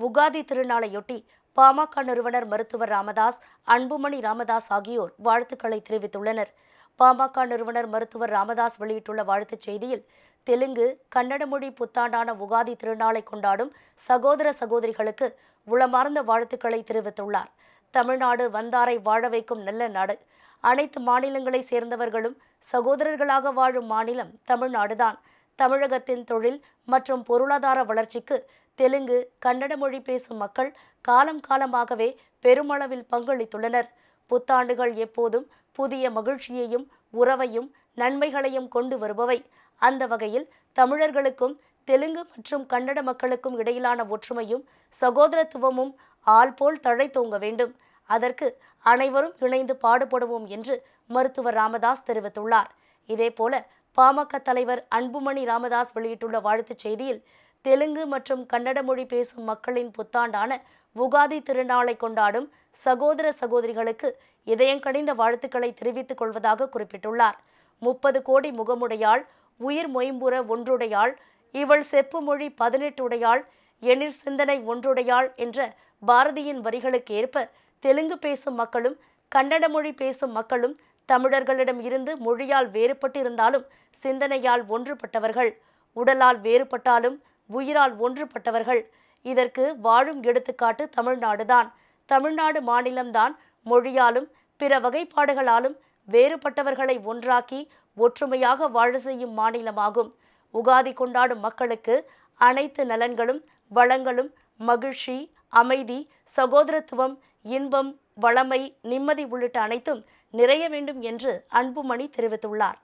உகாதி திருநாளையொட்டி பாமக நிறுவனர் மருத்துவர் ராமதாஸ், அன்புமணி ராமதாஸ் ஆகியோர் வாழ்த்துக்களை தெரிவித்துள்ளனர். பாமக நிறுவனர் மருத்துவர் ராமதாஸ் வெளியிட்டுள்ள வாழ்த்துச் செய்தியில், தெலுங்கு, கன்னட மொழி புத்தாண்டான உகாதி திருநாளை கொண்டாடும் சகோதர சகோதரிகளுக்கு உளமார்ந்த வாழ்த்துக்களை தெரிவித்துள்ளார். தமிழ்நாடு வந்தாரை வாழ வைக்கும் நல்ல நாடு. அனைத்து மாநிலங்களை சேர்ந்தவர்களும் சகோதரர்களாக வாழும் மாநிலம் தமிழ்நாடுதான். தமிழகத்தின் தொழில் மற்றும் பொருளாதார வளர்ச்சிக்கு தெலுங்கு, கன்னட மொழி பேசும் மக்கள் காலம் காலமாகவே பெருமளவில் பங்களித்துள்ளனர். புத்தாண்டுகள் எப்போதும் புதிய மகிழ்ச்சியையும் உறவையும் நன்மைகளையும் கொண்டு வருபவை. அந்த வகையில் தமிழர்களுக்கும் தெலுங்கு மற்றும் கன்னட மக்களுக்கும் இடையிலான ஒற்றுமையும் சகோதரத்துவமும் ஆள் போல் தழைத்தோங்க வேண்டும். அதற்கு அனைவரும் இணைந்து பாடுபடுவோம் என்று மருத்துவர் ராமதாஸ் தெரிவித்துள்ளார். இதேபோல பாமக தலைவர் அன்புமணி ராமதாஸ் வெளியிட்டுள்ள வாழ்த்துச் செய்தியில், தெலுங்கு மற்றும் கன்னட மொழி பேசும் மக்களின் புத்தாண்டான உகாதி திருநாளை கொண்டாடும் சகோதர சகோதரிகளுக்கு இதயங்கனிந்த வாழ்த்துக்களை தெரிவித்துக் கொள்வதாக குறிப்பிட்டுள்ளார். 30 கோடி முகமுடையாள், உயிர் மொயம்புற ஒன்றுடையாள், இவள் செப்பு மொழி 18 உடையாள், எண்ணிற் சிந்தனை ஒன்றுடையாள் என்ற பாரதியின் வரிகளுக்கு ஏற்ப தெலுங்கு பேசும் மக்களும் கன்னட மொழி பேசும் மக்களும் தமிழர்களிடம் இருந்து மொழியால் வேறுபட்டு இருந்தாலும் சிந்தனையால் ஒன்றுபட்டவர்கள். உடலால் வேறுபட்டாலும் உயிரால் ஒன்றுபட்டவர்கள். இதற்கு வாழும் எடுத்துக்காட்டு தமிழ்நாடுதான். தமிழ்நாடு மாநிலம்தான் மொழியாலும் பிற வகைப்பாடுகளாலும் வேறுபட்டவர்களை ஒன்றாக்கி ஒற்றுமையாக வாழ செய்யும் மாநிலமாகும். உகாதி கொண்டாடும் மக்களுக்கு அனைத்து நலன்களும் வளங்களும் மகிழ்ச்சி, அமைதி, சகோதரத்துவம், இன்பம், வளமை, நிம்மதி உள்ளிட்ட அனைத்தும் நிறைய வேண்டும் என்று அன்புமணி தெரிவித்துள்ளார்.